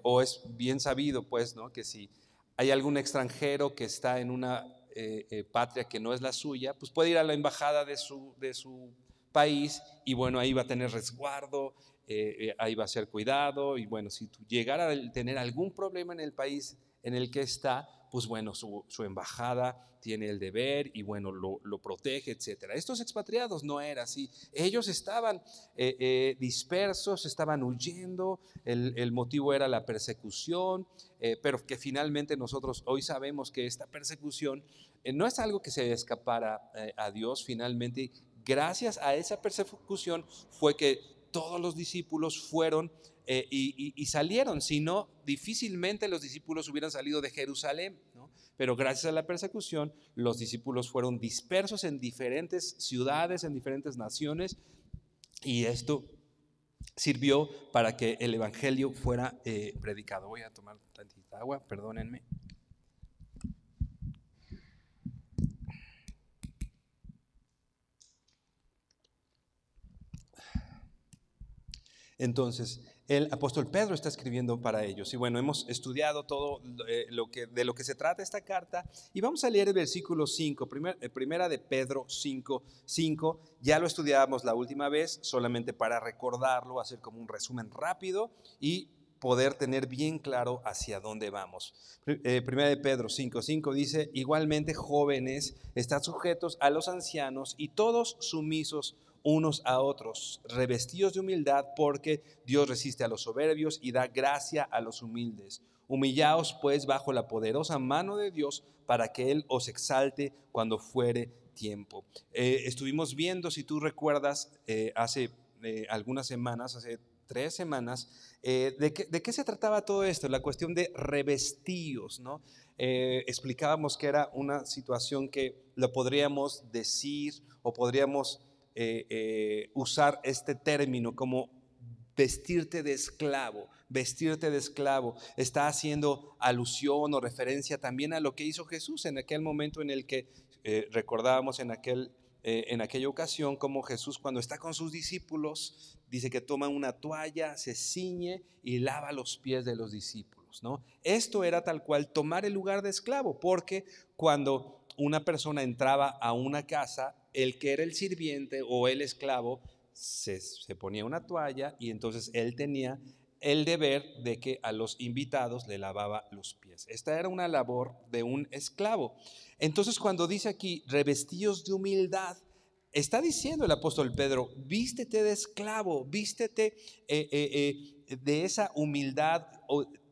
O es bien sabido, pues, ¿no?, que si hay algún extranjero que está en una patria que no es la suya, pues puede ir a la embajada de su país y bueno, ahí va a tener resguardo, ahí va a ser cuidado y bueno, si llegara a tener algún problema en el país en el que está, pues bueno, su embajada tiene el deber y bueno, lo protege, etcétera. Estos expatriados no era así. Ellos estaban dispersos, estaban huyendo, el motivo era la persecución, pero que finalmente nosotros hoy sabemos que esta persecución no es algo que se escapara a Dios. Finalmente, gracias a esa persecución fue que todos los discípulos fueron y salieron, si no, difícilmente los discípulos hubieran salido de Jerusalén, ¿no? Pero gracias a la persecución, los discípulos fueron dispersos en diferentes ciudades, en diferentes naciones, y esto sirvió para que el evangelio fuera predicado. Voy a tomar tantita agua, perdónenme. Entonces, el apóstol Pedro está escribiendo para ellos. Y bueno, hemos estudiado todo de lo que se trata esta carta. Y vamos a leer el versículo 5, primera de Pedro 5. Ya lo estudiábamos la última vez, solamente para recordarlo, hacer como un resumen rápido y poder tener bien claro hacia dónde vamos. Primera de Pedro 5 dice: igualmente, jóvenes, estad sujetos a los ancianos y todos sumisos unos a otros, revestidos de humildad, porque Dios resiste a los soberbios y da gracia a los humildes. Humillaos pues bajo la poderosa mano de Dios, para que Él os exalte cuando fuere tiempo. Estuvimos viendo, si tú recuerdas, hace algunas semanas, hace 3 semanas, ¿de qué se trataba todo esto? La cuestión de revestíos, ¿no? Explicábamos que era una situación que lo podríamos decir o podríamos usar este término como vestirte de esclavo. Vestirte de esclavo está haciendo alusión o referencia también a lo que hizo Jesús en aquel momento en el que recordábamos en aquella ocasión, como Jesús, cuando está con sus discípulos, dice que toma una toalla, se ciñe y lava los pies de los discípulos, ¿no? Esto era tal cual tomar el lugar de esclavo, porque cuando una persona entraba a una casa, el que era el sirviente o el esclavo se ponía una toalla y entonces él tenía el deber de que a los invitados le lavaba los pies. Esta era una labor de un esclavo. Entonces, cuando dice aquí revestidos de humildad, está diciendo el apóstol Pedro: vístete de esclavo, vístete de esa humildad,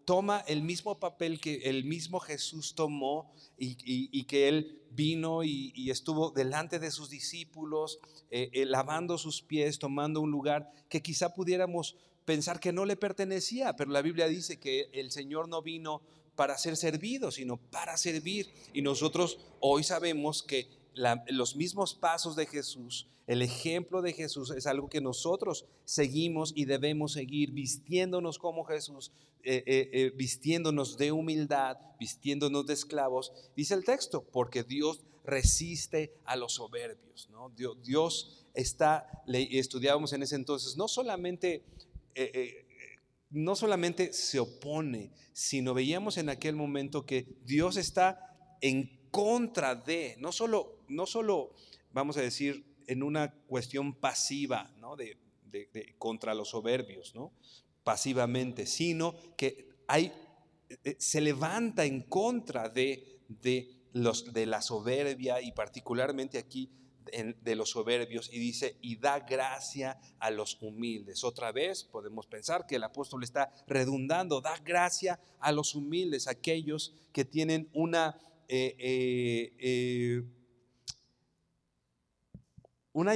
toma el mismo papel que el mismo Jesús tomó y que él vino y estuvo delante de sus discípulos, lavando sus pies, tomando un lugar que quizá pudiéramos pensar que no le pertenecía, pero la Biblia dice que el Señor no vino para ser servido, sino para servir. Y nosotros hoy sabemos que los mismos pasos de Jesús, el ejemplo de Jesús, es algo que nosotros seguimos y debemos seguir, vistiéndonos como Jesús, vistiéndonos de humildad, vistiéndonos de esclavos. Dice el texto: porque Dios resiste a los soberbios, ¿no? Dios está, estudiábamos en ese entonces, no solamente se opone, sino veíamos en aquel momento que Dios está en contra de, no solo vamos a decir en una cuestión pasiva, ¿no?, de contra los soberbios, ¿no?, pasivamente, sino que se levanta en contra de la soberbia, y particularmente aquí de los soberbios, y dice: y da gracia a los humildes. Otra vez podemos pensar que el apóstol está redundando: da gracia a los humildes, aquellos que tienen una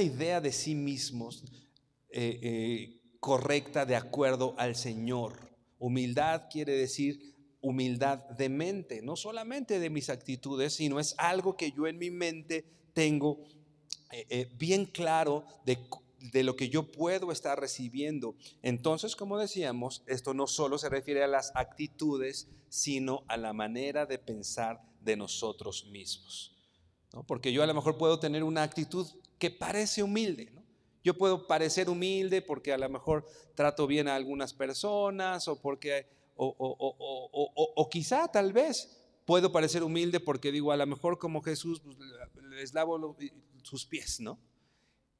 idea de sí mismos correcta de acuerdo al Señor. Humildad quiere decir humildad de mente, no solamente de mis actitudes, sino es algo que yo en mi mente tengo bien claro de lo que yo puedo estar recibiendo. Entonces, como decíamos, esto no solo se refiere a las actitudes, sino a la manera de pensar de nosotros mismos, ¿no? Porque yo a lo mejor puedo tener una actitud que parece humilde, ¿no? Yo puedo parecer humilde porque a lo mejor trato bien a algunas personas o porque, o quizá tal vez puedo parecer humilde porque digo, a lo mejor como Jesús, pues, les lavo sus pies, ¿no?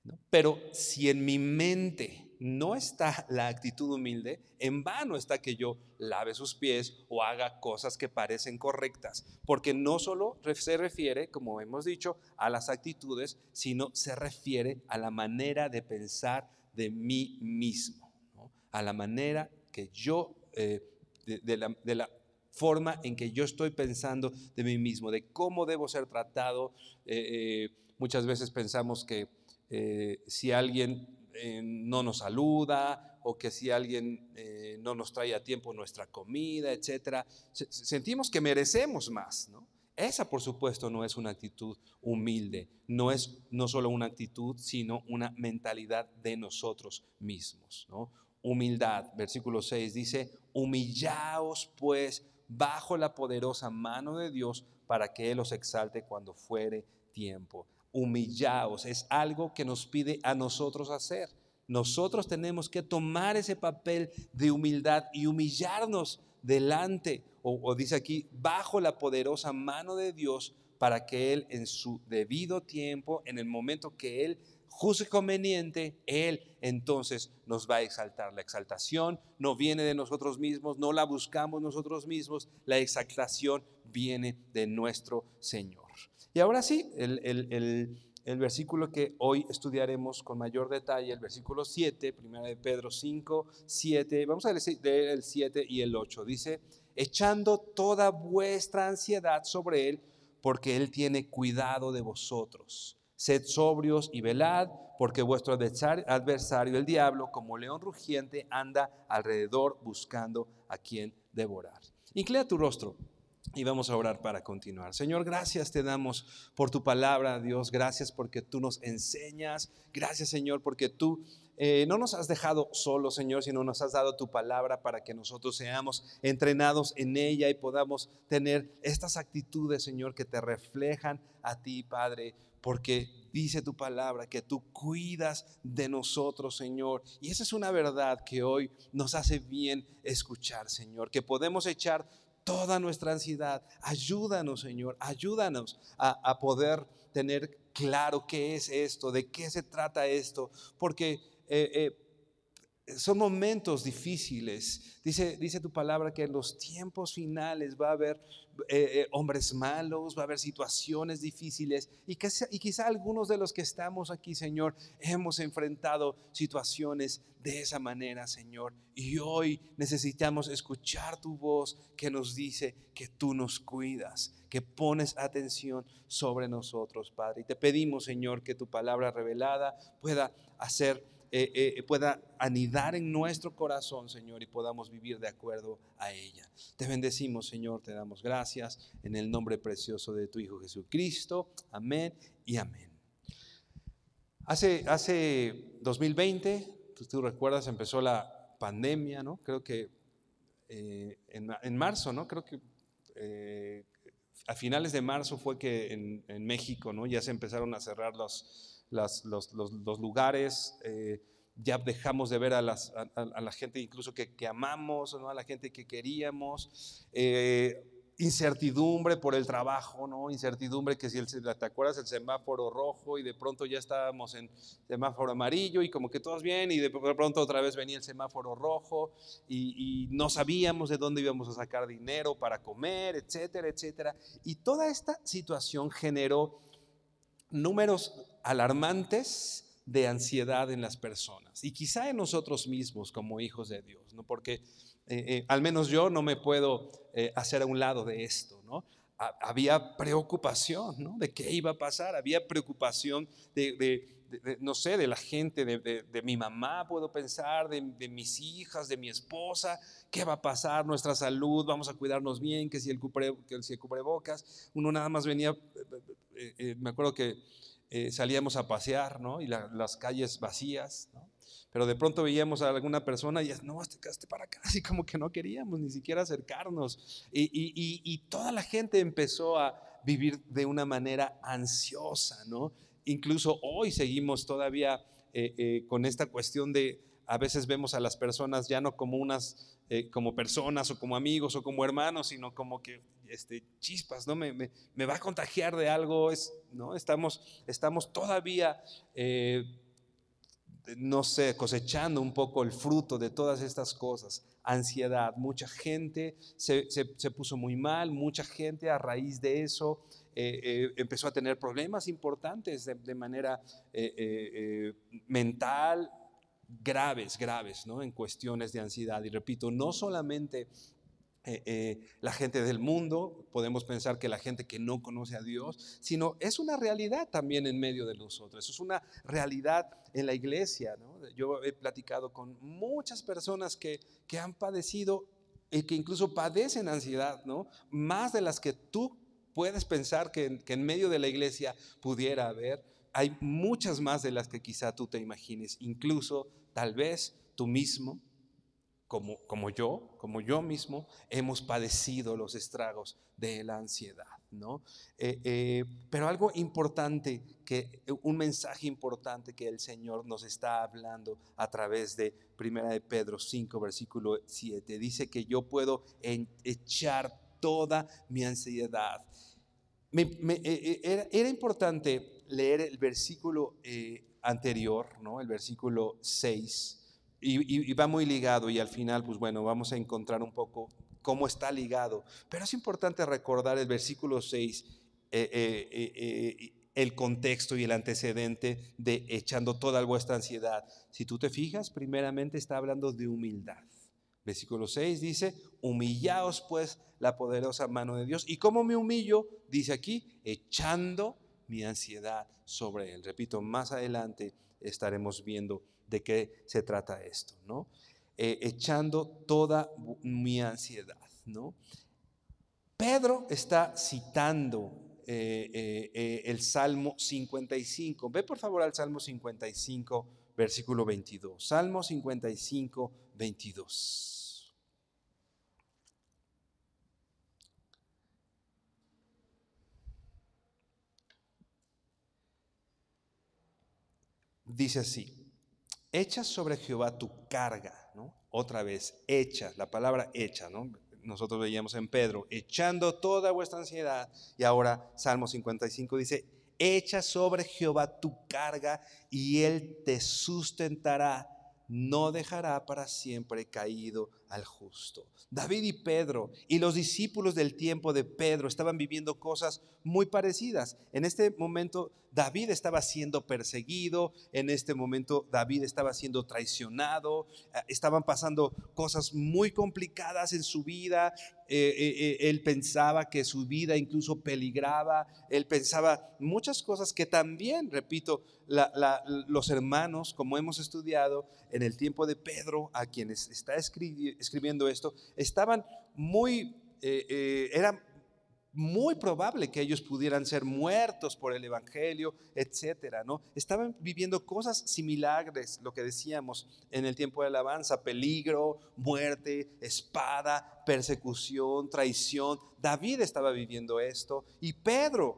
¿No? Pero si en mi mente no está la actitud humilde, en vano está que yo lave sus pies o haga cosas que parecen correctas, porque no solo se refiere, como hemos dicho, a las actitudes, sino se refiere a la manera de pensar de mí mismo, ¿no? A la manera que yo, de la forma en que yo estoy pensando de mí mismo, de cómo debo ser tratado. Muchas veces pensamos que si alguien no nos saluda o que si alguien no nos trae a tiempo nuestra comida, etcétera, sentimos que merecemos más, ¿no? Esa, por supuesto, no es una actitud humilde, no es no solo una actitud, sino una mentalidad de nosotros mismos, ¿no? Humildad, versículo 6 dice: humillaos pues bajo la poderosa mano de Dios para que Él os exalte cuando fuere tiempo. Humillaos, es algo que nos pide a nosotros hacer. Nosotros tenemos que tomar ese papel de humildad y humillarnos delante, o dice aquí, bajo la poderosa mano de Dios, para que Él en su debido tiempo, en el momento que Él juzgue conveniente, Él entonces nos va a exaltar. La exaltación no viene de nosotros mismos, no la buscamos nosotros mismos, la exaltación viene de nuestro Señor. Y ahora sí, el versículo que hoy estudiaremos con mayor detalle, el versículo 7, 1 de Pedro 5, 7, vamos a leer el 7 y el 8, dice: echando toda vuestra ansiedad sobre Él, porque Él tiene cuidado de vosotros. Sed sobrios y velad, porque vuestro adversario, el diablo, como león rugiente, anda alrededor buscando a quien devorar. Inclina tu rostro y vamos a orar para continuar. Señor, gracias te damos por tu palabra, Dios. Gracias porque tú nos enseñas. Gracias, Señor, porque tú no nos has dejado solos, Señor, sino nos has dado tu palabra para que nosotros seamos entrenados en ella y podamos tener estas actitudes, Señor, que te reflejan a ti, Padre, porque dice tu palabra que tú cuidas de nosotros, Señor. Y esa es una verdad que hoy nos hace bien escuchar, Señor, que podemos echar toda nuestra ansiedad. Ayúdanos, Señor, ayúdanos a poder tener claro qué es esto, de qué se trata esto, porque son momentos difíciles. Dice tu palabra que en los tiempos finales va a haber hombres malos, va a haber situaciones difíciles y quizá algunos de los que estamos aquí, Señor, hemos enfrentado situaciones de esa manera, Señor, y hoy necesitamos escuchar tu voz que nos dice que tú nos cuidas, que pones atención sobre nosotros, Padre. Y te pedimos, Señor, que tu palabra revelada pueda pueda anidar en nuestro corazón, Señor, y podamos vivir de acuerdo a ella. Te bendecimos, Señor, te damos gracias en el nombre precioso de tu Hijo Jesucristo. Amén y amén. Hace 2020, tú recuerdas, empezó la pandemia, ¿no? Creo que en marzo, ¿no? Creo que a finales de marzo fue que en México, ¿no? Ya se empezaron a cerrar los lugares. Ya dejamos de ver a la gente incluso que amamos, ¿no? A la gente que queríamos. Incertidumbre por el trabajo, ¿no? Incertidumbre que si te acuerdas el semáforo rojo y de pronto ya estábamos en semáforo amarillo y como que todos bien y de pronto otra vez venía el semáforo rojo y no sabíamos de dónde íbamos a sacar dinero para comer, etcétera, etcétera. Y toda esta situación generó números alarmantes de ansiedad en las personas y quizá en nosotros mismos como hijos de Dios, ¿no? Porque al menos yo no me puedo hacer a un lado de esto, ¿no? Había preocupación, ¿no? De qué iba a pasar, había preocupación no sé, de la gente, de mi mamá, puedo pensar, de mis hijas, de mi esposa, qué va a pasar, nuestra salud, vamos a cuidarnos bien, que si el cubrebocas, uno nada más venía, me acuerdo que salíamos a pasear, ¿no? Y las calles vacías, ¿no? Pero de pronto veíamos a alguna persona y no, te quedaste para acá, así como que no queríamos ni siquiera acercarnos. Y toda la gente empezó a vivir de una manera ansiosa, ¿no? Incluso hoy seguimos todavía con esta cuestión de, a veces vemos a las personas ya no como como personas o como amigos o como hermanos, sino como que chispas, ¿no? Me va a contagiar de algo, ¿no? Estamos todavía no sé, cosechando un poco el fruto de todas estas cosas. Ansiedad, mucha gente se puso muy mal, mucha gente a raíz de eso empezó a tener problemas importantes de manera mental, graves, ¿no? En cuestiones de ansiedad. Y repito, no solamente la gente del mundo, podemos pensar que la gente que no conoce a Dios, sino es una realidad también en medio de nosotros, es una realidad en la iglesia, ¿no? Yo he platicado con muchas personas que han padecido y que incluso padecen ansiedad, ¿no? Más de las que tú puedes pensar que en medio de la iglesia pudiera haber. Hay muchas más de las que quizá tú te imagines, incluso tal vez tú mismo, como yo mismo, hemos padecido los estragos de la ansiedad, ¿no? Pero algo importante, un mensaje importante que el Señor nos está hablando a través de 1 de Pedro 5, versículo 7, dice que yo puedo echar toda mi ansiedad. Era importante leer el versículo anterior, ¿no? El versículo 6, y va muy ligado, y al final, pues bueno, vamos a encontrar un poco cómo está ligado. Pero es importante recordar el versículo 6, el contexto y el antecedente de echando toda vuestra ansiedad. Si tú te fijas, primeramente está hablando de humildad. Versículo 6 dice, humillaos pues la poderosa mano de Dios. ¿Y cómo me humillo? Dice aquí, echando mi ansiedad sobre Él. Repito, más adelante estaremos viendo de qué se trata esto, ¿no? Echando toda mi ansiedad, ¿no? Pedro está citando el Salmo 55. Ve por favor al Salmo 55, versículo 22. Salmo 55, 22. Dice así, echa sobre Jehová tu carga, ¿no? Otra vez, echa, la palabra echa, ¿no? Nosotros veíamos en Pedro, echando toda vuestra ansiedad. Y ahora Salmo 55 dice, echa sobre Jehová tu carga y Él te sustentará, no dejará para siempre caído al justo. David y Pedro y los discípulos del tiempo de Pedro estaban viviendo cosas muy parecidas. En este momento David estaba siendo perseguido, en este momento David estaba siendo traicionado, estaban pasando cosas muy complicadas en su vida. Él pensaba que su vida incluso peligraba, él pensaba muchas cosas que también, repito, los hermanos, como hemos estudiado en el tiempo de Pedro, a quienes está escribiendo esto, estaban era muy probable que ellos pudieran ser muertos por el evangelio, etcétera, ¿no? Estaban viviendo cosas similares, lo que decíamos en el tiempo de alabanza: peligro, muerte, espada, persecución, traición. David estaba viviendo esto y Pedro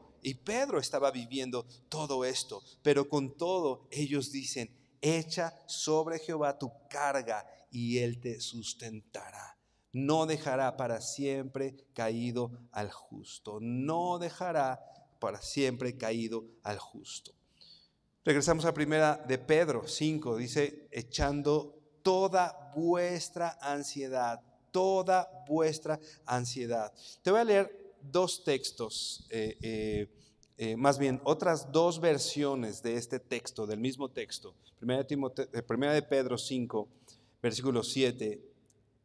estaba viviendo todo esto, pero con todo ellos dicen: echa sobre Jehová tu carga y Él te sustentará. No dejará para siempre caído al justo. No dejará para siempre caído al justo. Regresamos a 1 de Pedro 5. Dice, echando toda vuestra ansiedad. Toda vuestra ansiedad. Te voy a leer dos textos, más bien otras dos versiones de este texto, del mismo texto. 1 de Pedro 5, versículo 7.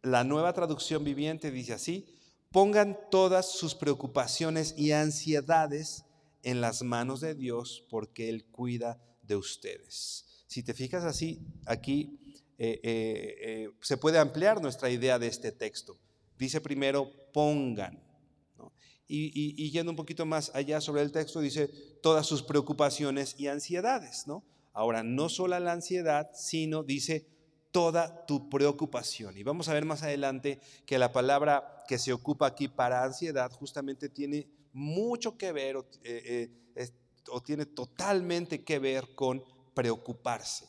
La Nueva Traducción Viviente dice así: pongan todas sus preocupaciones y ansiedades en las manos de Dios, porque Él cuida de ustedes. Si te fijas así, aquí se puede ampliar nuestra idea de este texto. Dice primero, pongan, ¿no? Y yendo un poquito más allá sobre el texto, dice todas sus preocupaciones y ansiedades, ¿no? Ahora, no solo la ansiedad, sino dice toda tu preocupación. Y vamos a ver más adelante que la palabra que se ocupa aquí para ansiedad justamente tiene mucho que ver o tiene totalmente que ver con preocuparse,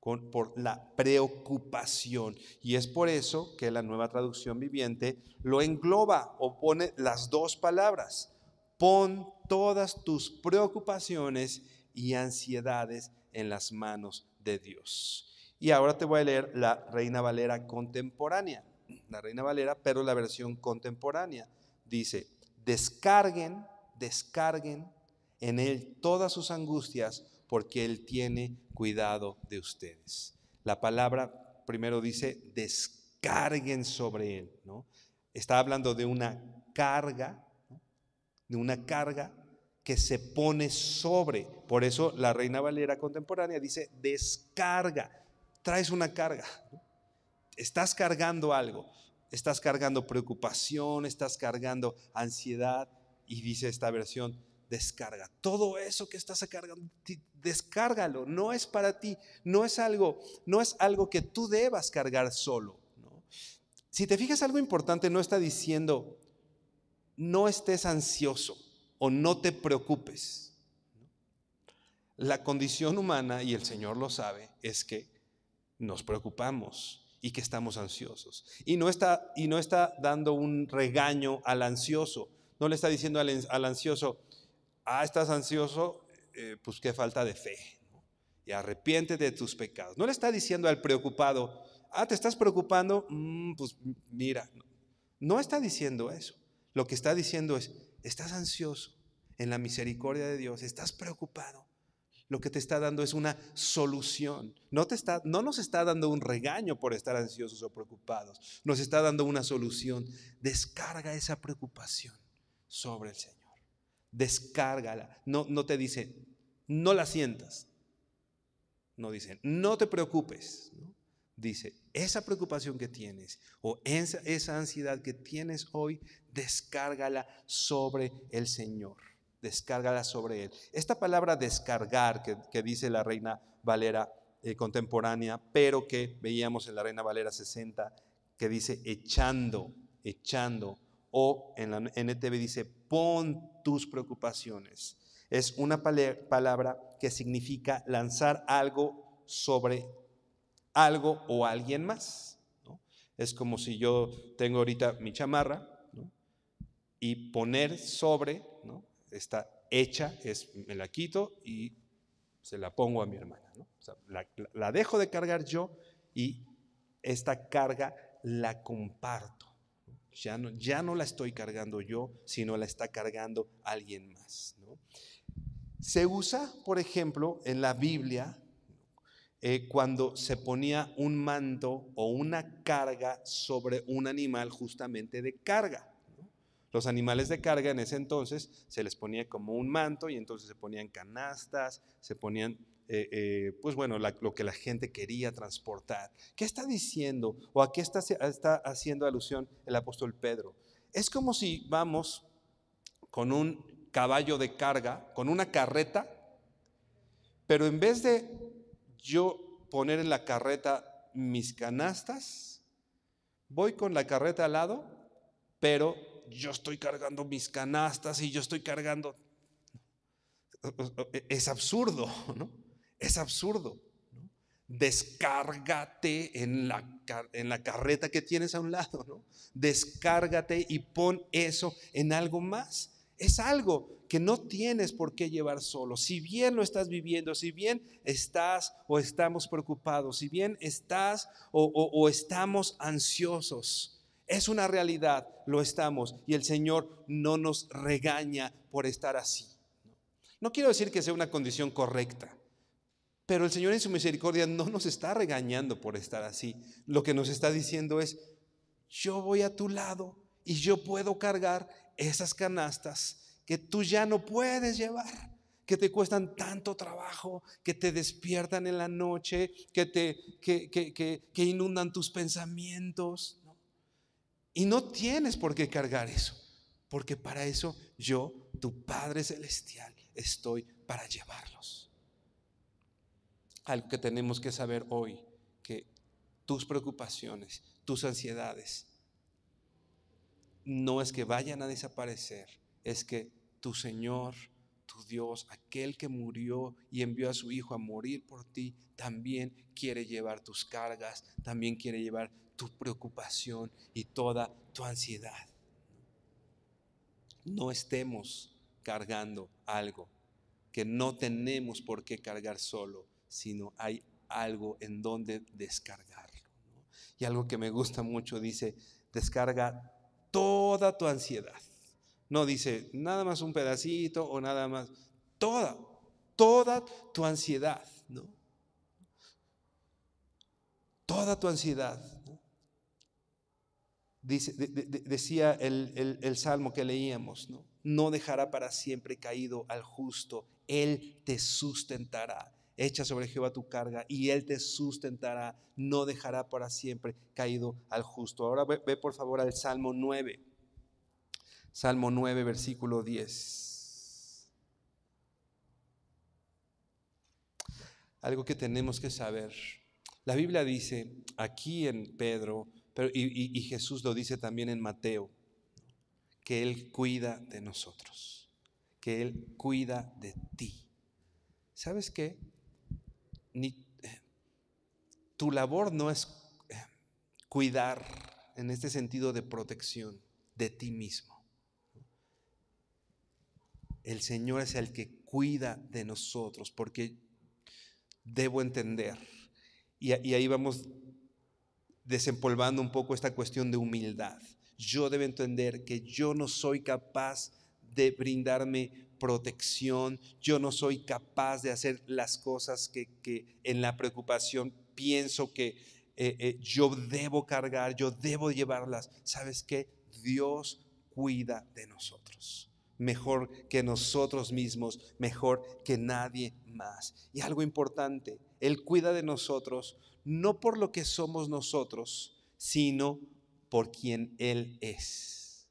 por la preocupación. Y es por eso que la Nueva Traducción Viviente lo engloba o pone las dos palabras: pon todas tus preocupaciones y ansiedades en las manos de Dios. Y ahora te voy a leer la Reina Valera contemporánea, la Reina Valera, pero la versión contemporánea. Dice: descarguen en Él todas sus angustias, porque Él tiene cuidado de ustedes. La palabra primero dice descarguen sobre Él, ¿no? Está hablando de una carga, ¿no? De una carga que se pone sobre. Por eso la Reina Valera contemporánea dice descarga. Traes una carga, ¿no? Estás cargando algo, estás cargando preocupación, estás cargando ansiedad, y dice esta versión: descarga todo eso que estás cargando, descárgalo. No es para ti, no es algo que tú debas cargar solo, ¿no? Si te fijas, algo importante, no está diciendo no estés ansioso o no te preocupes. La condición humana, y el Señor lo sabe, es que nos preocupamos y que estamos ansiosos. Y no está dando un regaño al ansioso. No le está diciendo al ansioso: estás ansioso, pues qué falta de fe, ¿no? Y arrepiéntete de tus pecados. No le está diciendo al preocupado: te estás preocupando, pues mira. No está diciendo eso. Lo que está diciendo es: estás ansioso, en la misericordia de Dios, estás preocupado. Lo que te está dando es una solución. No nos está dando un regaño por estar ansiosos o preocupados. Nos está dando una solución. Descarga esa preocupación sobre el Señor. Descárgala. No te dice no la sientas. No dice no te preocupes, ¿no? Dice esa preocupación que tienes o esa ansiedad que tienes hoy, descárgala sobre el Señor. Descárgala sobre Él. Esta palabra descargar que dice la Reina Valera contemporánea, pero que veíamos en la Reina Valera 60, que dice echando, o en la NTV dice pon tus preocupaciones. Es una palabra que significa lanzar algo sobre algo o alguien más, ¿no? Es como si yo tengo ahorita mi chamarra, ¿no? Y poner sobre, ¿no? Está hecha, me la quito y se la pongo a mi hermana, ¿no? O sea, la dejo de cargar yo y esta carga la comparto. Ya no la estoy cargando yo, sino la está cargando alguien más, ¿no? Se usa, por ejemplo, en la Biblia, cuando se ponía un manto o una carga sobre un animal justamente de carga. Los animales de carga en ese entonces se les ponía como un manto, y entonces se ponían canastas, se ponían, pues bueno, lo que la gente quería transportar. ¿Qué está diciendo o a qué está haciendo alusión el apóstol Pedro? Es como si vamos con un caballo de carga, con una carreta, pero en vez de yo poner en la carreta mis canastas, voy con la carreta al lado, pero yo estoy cargando mis canastas y yo estoy cargando. Es absurdo, ¿no? Es absurdo, ¿no? Descárgate en la carreta que tienes a un lado, ¿no? Descárgate y pon eso en algo más. Es algo que no tienes por qué llevar solo. Si bien lo estás viviendo, si bien estás o estamos preocupados, si bien estás o estamos ansiosos, es una realidad, lo estamos, y el Señor no nos regaña por estar así. No quiero decir que sea una condición correcta, pero el Señor en su misericordia no nos está regañando por estar así. Lo que nos está diciendo es: yo voy a tu lado y yo puedo cargar esas canastas que tú ya no puedes llevar, que te cuestan tanto trabajo, que te despiertan en la noche, que inundan tus pensamientos, ¿no? Y no tienes por qué cargar eso, porque para eso yo, tu Padre Celestial, estoy para llevarlos. Algo que tenemos que saber hoy, que tus preocupaciones, tus ansiedades, no es que vayan a desaparecer, es que tu Señor, tu Dios, aquel que murió y envió a su Hijo a morir por ti, también quiere llevar tus cargas, también quiere llevar tu preocupación y toda tu ansiedad. No estemos cargando algo que no tenemos por qué cargar solo, sino hay algo en donde descargarlo, ¿no? Y algo que me gusta mucho dice, descarga toda tu ansiedad. No dice nada más un pedacito o nada más, toda tu ansiedad, ¿no? Toda tu ansiedad, ¿no? Decía el salmo que leíamos, ¿no? No dejará para siempre caído al justo, Él te sustentará. Echa sobre Jehová tu carga y Él te sustentará, no dejará para siempre caído al justo. Ahora ve por favor al Salmo 9. Salmo 9, versículo 10. Algo que tenemos que saber. La Biblia dice aquí en Pedro, y Jesús lo dice también en Mateo, que Él cuida de nosotros, que Él cuida de ti. ¿Sabes qué? Tu labor no es cuidar en este sentido de protección de ti mismo. El Señor es el que cuida de nosotros, porque debo entender, y ahí vamos desempolvando un poco esta cuestión de humildad. Yo debo entender que yo no soy capaz de brindarme protección, yo no soy capaz de hacer las cosas que en la preocupación pienso que yo debo cargar, yo debo llevarlas. ¿Sabes qué? Dios cuida de nosotros, mejor que nosotros mismos, mejor que nadie más. Y algo importante, Él cuida de nosotros no por lo que somos nosotros, sino por quien Él es.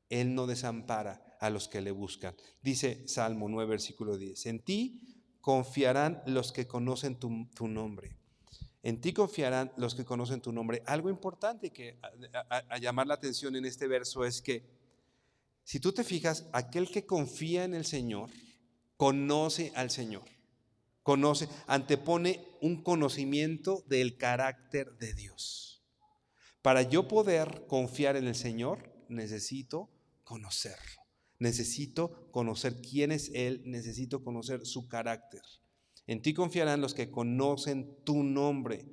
Él no desampara a los que le buscan. Dice Salmo 9, versículo 10. En ti confiarán los que conocen tu nombre. En ti confiarán los que conocen tu nombre. Algo importante que a llamar la atención en este verso es que, si tú te fijas, aquel que confía en el Señor, conoce al Señor. Conoce, antepone un conocimiento del carácter de Dios. Para yo poder confiar en el Señor, necesito conocerlo. Necesito conocer quién es Él, necesito conocer su carácter. En ti confiarán los que conocen tu nombre,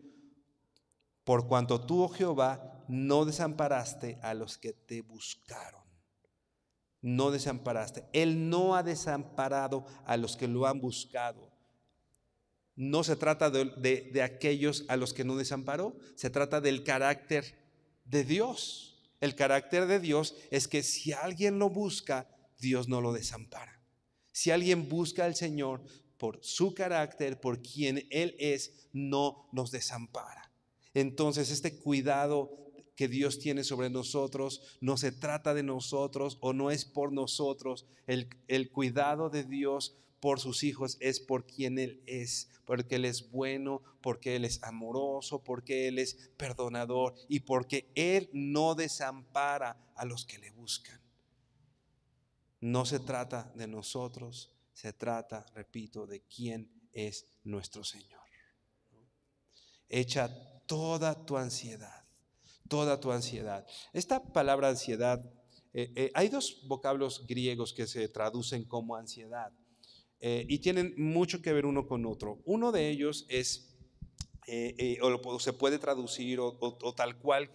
por cuanto tú, oh Jehová, no desamparaste a los que te buscaron. No desamparaste. Él no ha desamparado a los que lo han buscado. No se trata de aquellos a los que no desamparó, se trata del carácter de Dios. El carácter de Dios es que si alguien lo busca, Dios no lo desampara. Si alguien busca al Señor por su carácter, por quien Él es, no nos desampara. Entonces, este cuidado que Dios tiene sobre nosotros no se trata de nosotros o no es por nosotros. El cuidado de Dios por sus hijos es por quien Él es, porque Él es bueno, porque Él es amoroso, porque Él es perdonador y porque Él no desampara a los que le buscan. No se trata de nosotros, se trata, repito, de quién es nuestro Señor. Echa toda tu ansiedad, toda tu ansiedad. Esta palabra ansiedad, hay dos vocablos griegos que se traducen como ansiedad. Y tienen mucho que ver uno con otro. Uno de ellos es, o se puede traducir o tal cual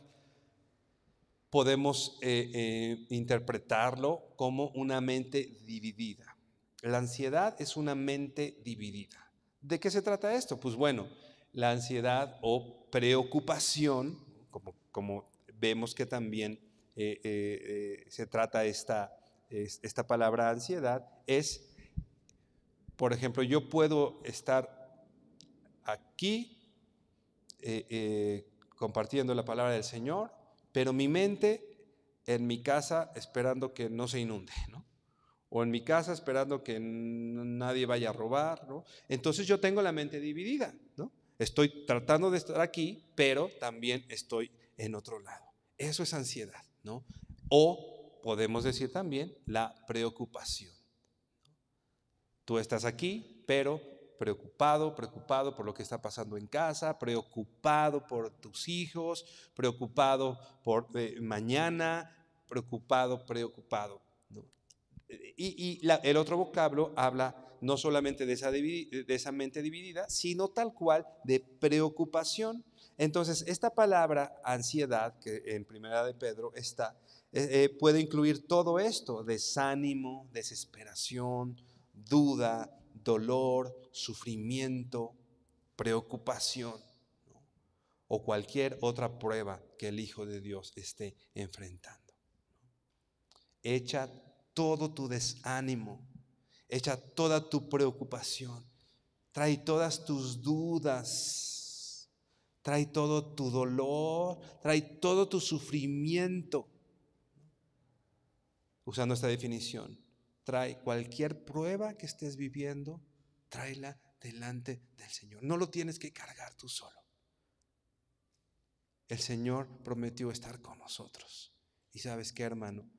podemos interpretarlo como una mente dividida. La ansiedad es una mente dividida. ¿De qué se trata esto? Pues bueno, la ansiedad o preocupación, como vemos que también se trata esta palabra ansiedad, es Por ejemplo, yo puedo estar aquí compartiendo la palabra del Señor, pero mi mente en mi casa esperando que no se inunde, ¿no? O en mi casa esperando que nadie vaya a robar, ¿no? Entonces yo tengo la mente dividida, ¿no? Estoy tratando de estar aquí, pero también estoy en otro lado. Eso es ansiedad, ¿no? O podemos decir también la preocupación. Tú estás aquí, pero preocupado por lo que está pasando en casa, preocupado por tus hijos, preocupado por mañana, preocupado, ¿no? El otro vocablo habla no solamente de esa mente dividida, sino tal cual de preocupación. Entonces, esta palabra ansiedad, que en Primera de Pedro está, puede incluir todo esto: desánimo, desesperación, duda, dolor, sufrimiento, preocupación, ¿no? O cualquier otra prueba que el Hijo de Dios esté enfrentando. Echa todo tu desánimo, echa toda tu preocupación, trae todas tus dudas, trae todo tu dolor, trae todo tu sufrimiento. Usando esta definición, trae cualquier prueba que estés viviendo, tráela delante del Señor. No lo tienes que cargar tú solo. El Señor prometió estar con nosotros. Y ¿sabes qué, hermano?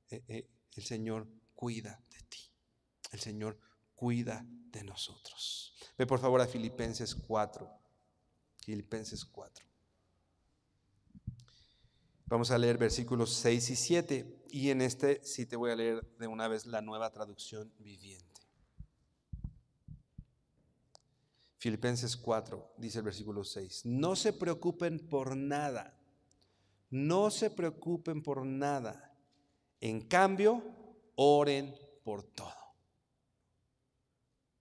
El Señor cuida de ti. El Señor cuida de nosotros. Ve por favor a Filipenses 4. Filipenses 4. Vamos a leer versículos 6 y 7. Y en este sí te voy a leer de una vez la Nueva Traducción Viviente. Filipenses 4, dice el versículo 6. No se preocupen por nada. No se preocupen por nada. En cambio, oren por todo.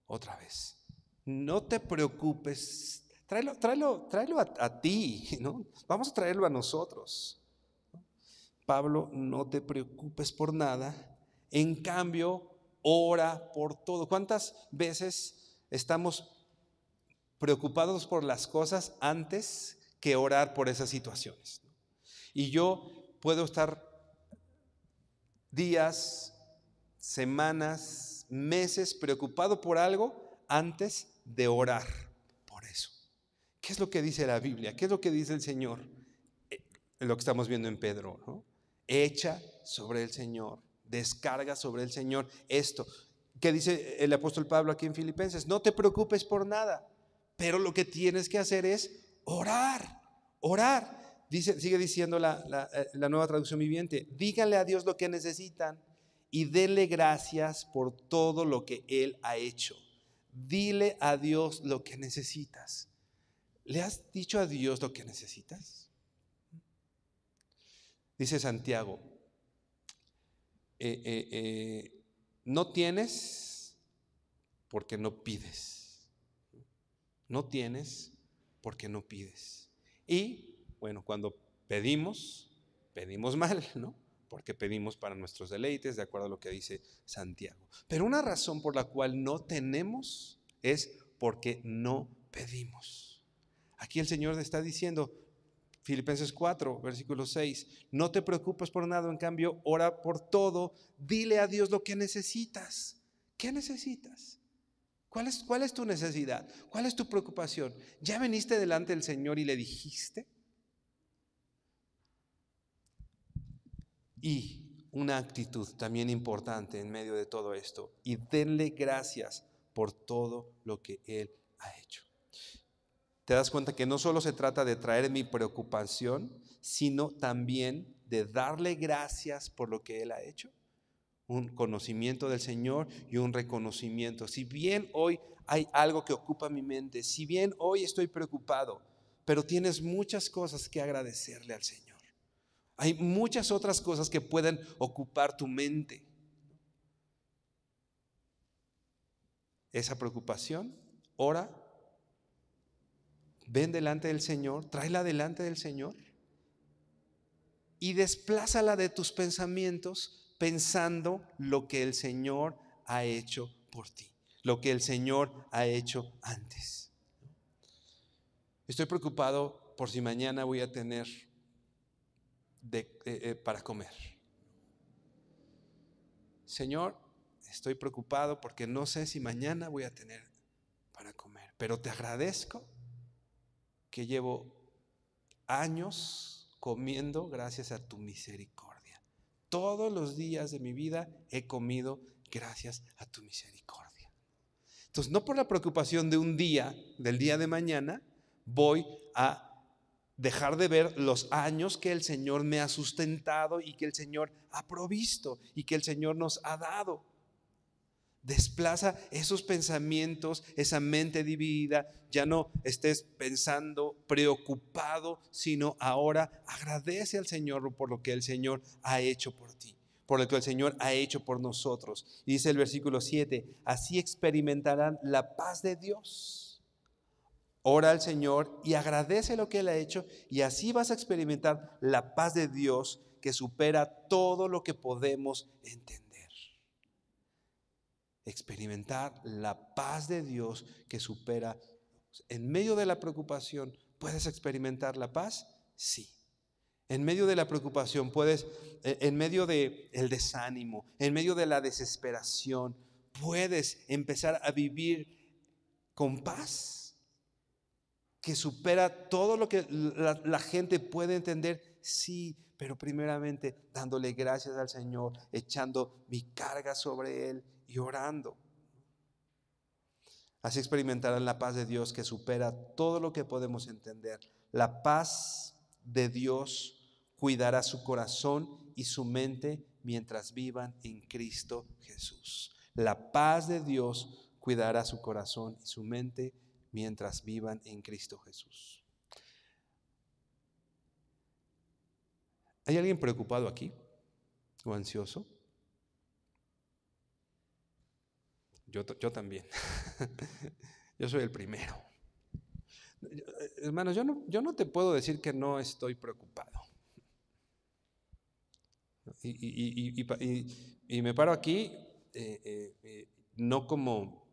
Otra vez. No te preocupes. Tráelo a ti, ¿no? Vamos a traerlo a nosotros. Pablo, no te preocupes por nada. En cambio, ora por todo. ¿Cuántas veces estamos preocupados por las cosas antes que orar por esas situaciones? Y yo puedo estar días, semanas, meses preocupado por algo antes de orar por eso. ¿Qué es lo que dice la Biblia? ¿Qué es lo que dice el Señor? Lo que estamos viendo en Pedro, ¿no? Echa sobre el Señor, descarga sobre el Señor esto. ¿Qué dice el apóstol Pablo aquí en Filipenses? No te preocupes por nada, pero lo que tienes que hacer es orar, orar. Sigue diciendo la Nueva Traducción Viviente: díganle a Dios lo que necesitan y denle gracias por todo lo que Él ha hecho. Dile a Dios lo que necesitas. ¿Le has dicho a Dios lo que necesitas? Dice Santiago, no tienes porque no pides. No tienes porque no pides. Y bueno, cuando pedimos mal, ¿no? Porque pedimos para nuestros deleites, de acuerdo a lo que dice Santiago. Pero una razón por la cual no tenemos es porque no pedimos. Aquí el Señor está diciendo, Filipenses 4, versículo 6, no te preocupes por nada, en cambio, ora por todo, dile a Dios lo que necesitas. ¿Qué necesitas? ¿Cuál es tu necesidad? ¿Cuál es tu preocupación? ¿Ya viniste delante del Señor y le dijiste? Y una actitud también importante en medio de todo esto: y denle gracias por todo lo que Él ha hecho. ¿Te das cuenta que no solo se trata de traer mi preocupación, sino también de darle gracias por lo que Él ha hecho? Un conocimiento del Señor y un reconocimiento. Si bien hoy hay algo que ocupa mi mente, si bien hoy estoy preocupado, pero tienes muchas cosas que agradecerle al Señor. Hay muchas otras cosas que pueden ocupar tu mente. Esa preocupación, ora, ven delante del Señor, tráela delante del Señor y desplázala de tus pensamientos pensando lo que el Señor ha hecho por ti. lo que el Señor ha hecho antes. Estoy preocupado por si mañana voy a tener para comer. Señor, estoy preocupado porque no sé si mañana voy a tener para comer, pero te agradezco que llevo años comiendo gracias a tu misericordia. Todos los días de mi vida he comido gracias a tu misericordia. Entonces, no por la preocupación de un día, del día de mañana, voy a dejar de ver los años que el Señor me ha sustentado y que el Señor ha provisto y que el Señor nos ha dado. Desplaza esos pensamientos, esa mente dividida. Ya no estés pensando preocupado, sino ahora agradece al Señor por lo que el Señor ha hecho por ti, por lo que el Señor ha hecho por nosotros. Y dice el versículo 7, así experimentarán la paz de Dios. Ora al Señor y agradece lo que Él ha hecho, y así vas a experimentar la paz de Dios que supera todo lo que podemos entender. Experimentar la paz de Dios que supera. En medio de la preocupación, ¿puedes experimentar la paz? Sí. En medio de la preocupación, en medio del desánimo, en medio de la desesperación, puedes empezar a vivir con paz que supera todo lo que la gente puede entender. Sí, pero primeramente dándole gracias al Señor, echando mi carga sobre Él y orando. Así experimentarán la paz de Dios que supera todo lo que podemos entender. La paz de Dios cuidará su corazón y su mente mientras vivan en Cristo Jesús. La paz de Dios cuidará su corazón y su mente mientras vivan en Cristo Jesús. ¿Hay alguien preocupado aquí o ansioso? Yo también. Yo soy el primero. Hermanos, yo no te puedo decir que no estoy preocupado. Y me paro aquí, no como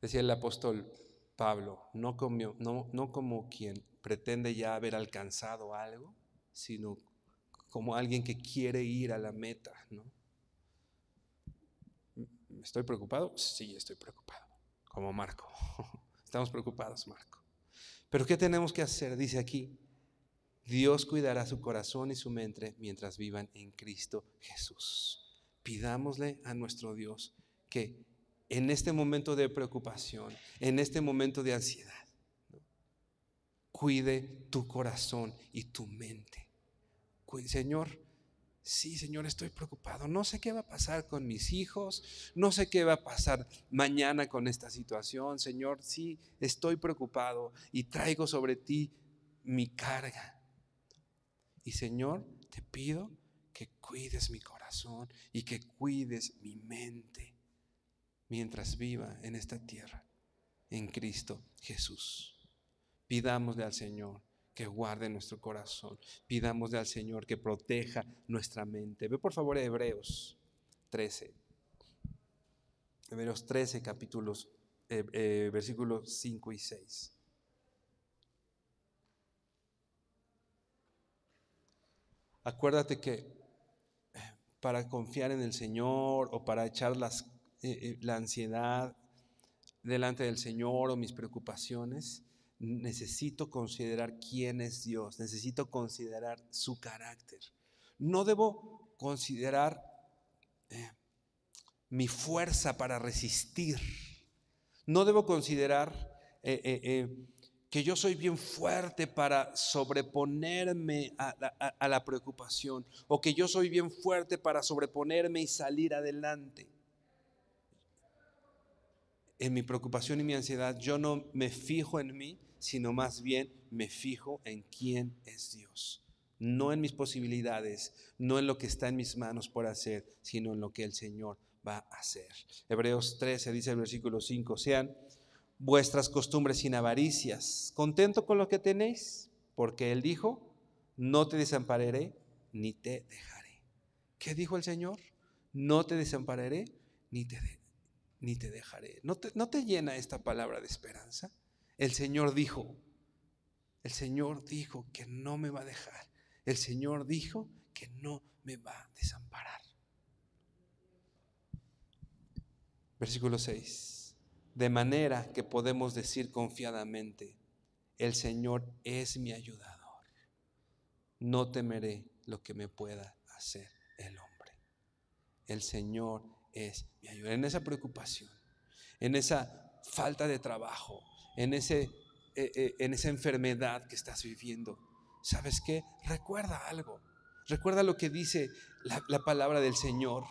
decía el apóstol Pablo, no como quien pretende ya haber alcanzado algo, sino como alguien que quiere ir a la meta, ¿no? ¿Estoy preocupado? Sí, estoy preocupado, como Marco. Estamos preocupados, Marco. Pero ¿qué tenemos que hacer? Dice aquí, Dios cuidará su corazón y su mente mientras vivan en Cristo Jesús. Pidámosle a nuestro Dios que en este momento de preocupación, en este momento de ansiedad, cuide tu corazón y tu mente. Señor, sí, Señor, estoy preocupado. No sé qué va a pasar con mis hijos. No sé qué va a pasar mañana con esta situación. Señor, sí, estoy preocupado y traigo sobre ti mi carga. Y Señor, te pido que cuides mi corazón y que cuides mi mente mientras viva en esta tierra, en Cristo Jesús. Pidámosle al Señor que guarde nuestro corazón. Pidámosle al Señor que proteja nuestra mente. Ve por favor a Hebreos 13. Hebreos 13, versículos 5 y 6. Acuérdate que para confiar en el Señor o para echar la ansiedad delante del Señor o mis preocupaciones, necesito considerar quién es Dios, necesito considerar su carácter. No debo considerar mi fuerza para resistir. No debo considerar que yo soy bien fuerte para sobreponerme a la preocupación, o que yo soy bien fuerte para sobreponerme y salir adelante. En mi preocupación y mi ansiedad, yo no me fijo en mí, sino más bien me fijo en quién es Dios. No en mis posibilidades, no en lo que está en mis manos por hacer, sino en lo que el Señor va a hacer. Hebreos 13 dice el versículo 5, sean vuestras costumbres sin avaricias, contento con lo que tenéis, porque Él dijo, no te desampararé ni te dejaré. ¿Qué dijo el Señor? No te desampararé ni te dejaré. ni te dejaré. ¿No te llena esta palabra de esperanza? El Señor dijo que no me va a dejar. El Señor dijo que no me va a desamparar. Versículo 6. De manera que podemos decir confiadamente: el Señor es mi ayudador. No temeré lo que me pueda hacer el hombre. El Señor es mi ayudador. En esa preocupación, en esa falta de trabajo, en esa enfermedad que estás viviendo, ¿sabes qué? Recuerda algo. Recuerda lo que dice la palabra del Señor.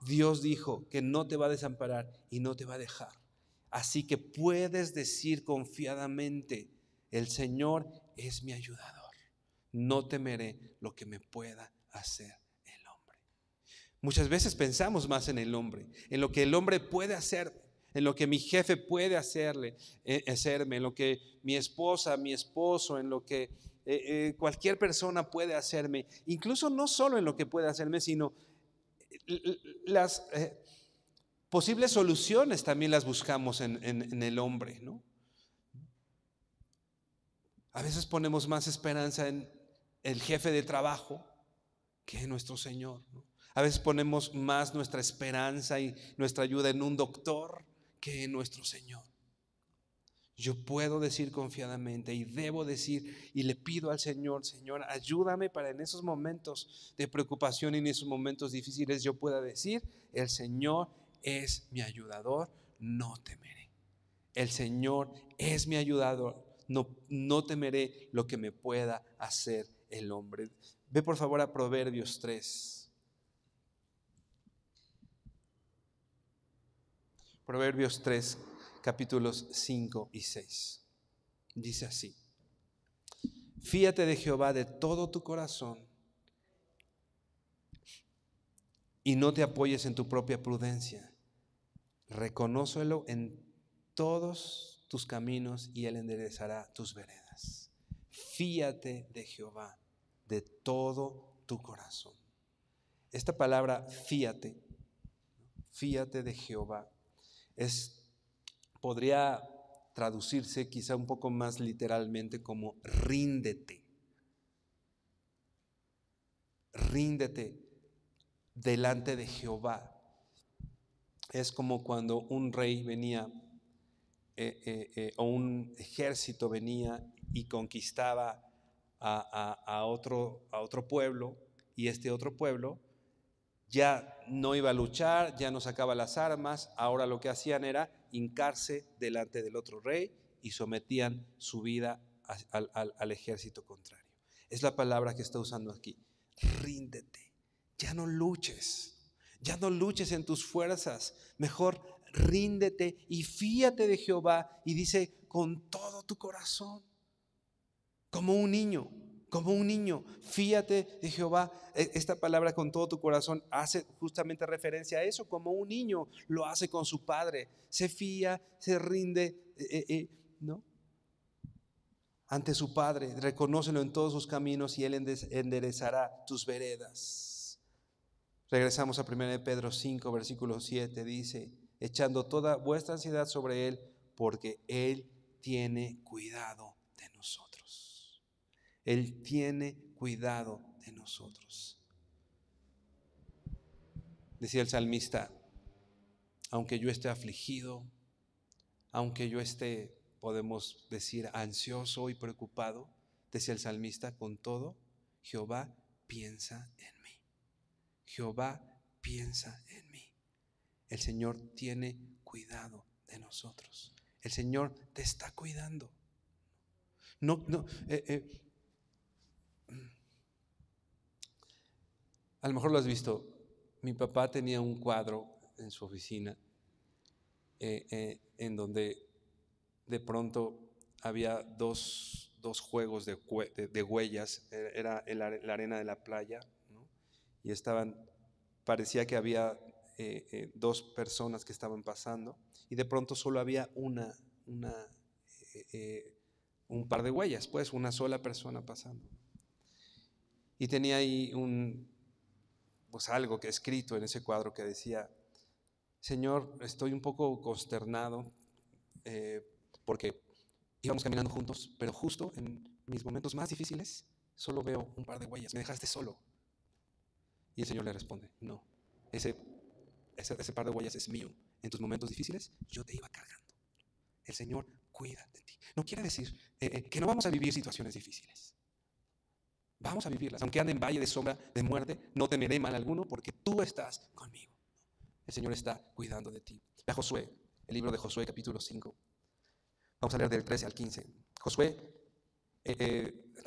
Dios dijo que no te va a desamparar y no te va a dejar. Así que puedes decir confiadamente: el Señor es mi ayudador. No temeré lo que me pueda hacer el hombre. Muchas veces pensamos más en el hombre, en lo que el hombre puede hacer, en lo que mi jefe puede hacerme, en lo que mi esposa, mi esposo, en lo que cualquier persona puede hacerme. Incluso no solo en lo que puede hacerme, sino las posibles soluciones también las buscamos en el hombre, ¿no? A veces ponemos más esperanza en el jefe de trabajo que en nuestro Señor, ¿no? A veces ponemos más nuestra esperanza y nuestra ayuda en un doctor que en nuestro Señor. Yo puedo decir confiadamente y debo decir y le pido al Señor: Señor, ayúdame para en esos momentos de preocupación y en esos momentos difíciles yo pueda decir: el Señor es mi ayudador, no temeré. El Señor es mi ayudador, no temeré lo que me pueda hacer el hombre. Ve por favor a Proverbios 3. Proverbios 3, capítulos 5 y 6. Dice así: fíate de Jehová de todo tu corazón y no te apoyes en tu propia prudencia. Reconócelo en todos tus caminos y Él enderezará tus veredas. Fíate de Jehová de todo tu corazón. Esta palabra fíate de Jehová, podría traducirse quizá un poco más literalmente como ríndete. Ríndete delante de Jehová. Es como cuando un rey venía o un ejército venía y conquistaba a otro pueblo, y este otro pueblo ya no iba a luchar, ya no sacaba las armas. Ahora lo que hacían era hincarse delante del otro rey y sometían su vida al ejército contrario. Es la palabra que está usando aquí: ríndete. Ya no luches en tus fuerzas, mejor ríndete y fíate de Jehová. Y dice: con todo tu corazón, como un niño, fíate de Jehová. Esta palabra con todo tu corazón hace justamente referencia a eso, como un niño lo hace con su padre. Se fía, se rinde, ¿no? Ante su padre. Reconócelo en todos sus caminos y Él enderezará tus veredas. Regresamos a 1 Pedro 5, versículo 7. Dice: echando toda vuestra ansiedad sobre Él, porque Él tiene cuidado de nosotros. Él tiene cuidado de nosotros. Decía el salmista: aunque yo esté afligido, aunque yo esté, podemos decir, ansioso y preocupado, decía el salmista, con todo, Jehová piensa en mí. Jehová piensa en mí. El Señor tiene cuidado de nosotros. El Señor te está cuidando. A lo mejor lo has visto. Mi papá tenía un cuadro en su oficina en donde de pronto había dos juegos de huellas. Era la arena de la playa, ¿no? Y parecía que había dos personas que estaban pasando, y de pronto solo había un par de huellas, pues una sola persona pasando. Y tenía ahí algo que escrito en ese cuadro que decía: Señor, estoy un poco consternado porque íbamos caminando juntos, pero justo en mis momentos más difíciles solo veo un par de huellas. Me dejaste solo. Y el Señor le responde, no, ese par de huellas es mío. En tus momentos difíciles yo te iba cargando. El Señor cuida de ti. No quiere decir que no vamos a vivir situaciones difíciles. Vamos a vivirlas. Aunque ande en valle de sombra de muerte, no temeré mal alguno porque tú estás conmigo. El Señor está cuidando de ti. A Josué, el libro de Josué capítulo 5. Vamos a leer del 13 al 15. Josué,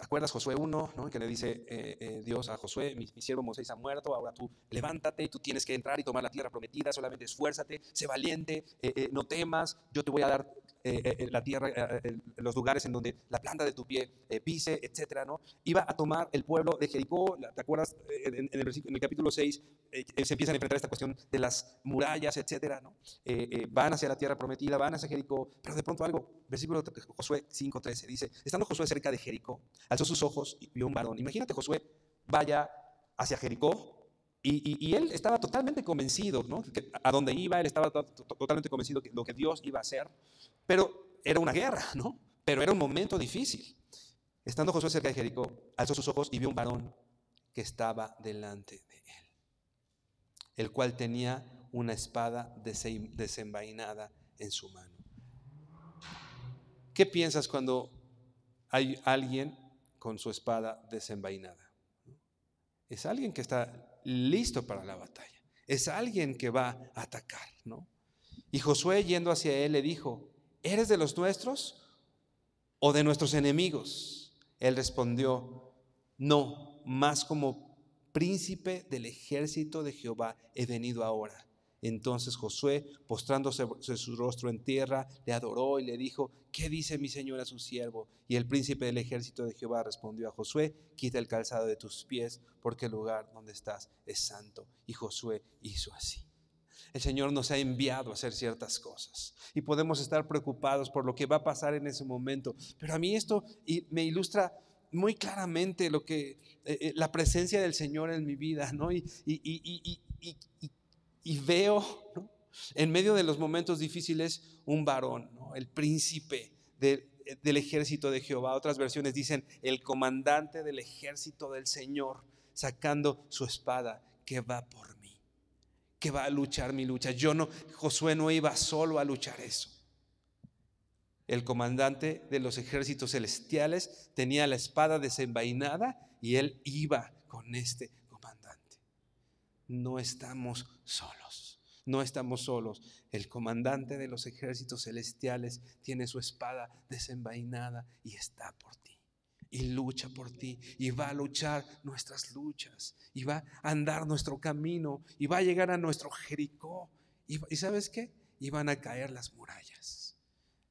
¿acuerdas Josué 1, ¿no? Que le dice Dios a Josué, mi siervo Moisés ha muerto, ahora tú levántate, tú tienes que entrar y tomar la tierra prometida, solamente esfuérzate, sé valiente, no temas, yo te voy a dar la tierra, los lugares en donde la planta de tu pie pise, etcétera, ¿no? Iba a tomar el pueblo de Jericó, ¿te acuerdas? En el capítulo 6 se empiezan a enfrentar esta cuestión de las murallas, etcétera, ¿no? Van hacia la tierra prometida, van hacia Jericó, pero de pronto algo, versículo Josué 5:13 dice, estando Josué cerca de Jericó, alzó sus ojos y vio un varón. Imagínate Josué vaya hacia Jericó y él estaba totalmente convencido, ¿no? Que a donde iba, él estaba totalmente convencido de lo que Dios iba a hacer, pero era una guerra, ¿no? Pero era un momento difícil. Estando Josué cerca de Jericó, alzó sus ojos y vio un varón que estaba delante de él, el cual tenía una espada desenvainada en su mano. ¿Qué piensas cuando hay alguien con su espada desenvainada? Es alguien que está listo para la batalla. Es alguien que va a atacar, ¿no? Y Josué, yendo hacia él, le dijo, ¿eres de los nuestros o de nuestros enemigos? Él respondió, no, más como príncipe del ejército de Jehová he venido ahora. Entonces Josué, postrándose su rostro en tierra, le adoró y le dijo, ¿qué dice mi señor a su siervo? Y el príncipe del ejército de Jehová respondió a Josué, quita el calzado de tus pies, porque el lugar donde estás es santo. Y Josué hizo así. El Señor nos ha enviado a hacer ciertas cosas y podemos estar preocupados por lo que va a pasar en ese momento, pero a mí esto me ilustra muy claramente lo que la presencia del Señor en mi vida, ¿no? Y veo, ¿no? En medio de los momentos difíciles un varón, ¿no? El príncipe del ejército de Jehová. Otras versiones dicen el comandante del ejército del Señor, sacando su espada, que va por mí, que va a luchar mi lucha. Josué no iba solo a luchar eso. El comandante de los ejércitos celestiales tenía la espada desenvainada y él iba con este comandante. No estamos solos. No estamos solos. El comandante de los ejércitos celestiales tiene su espada desenvainada y está por ti. Y lucha por ti. Y va a luchar nuestras luchas. Y va a andar nuestro camino. Y va a llegar a nuestro Jericó. ¿Y sabes qué? Y van a caer las murallas.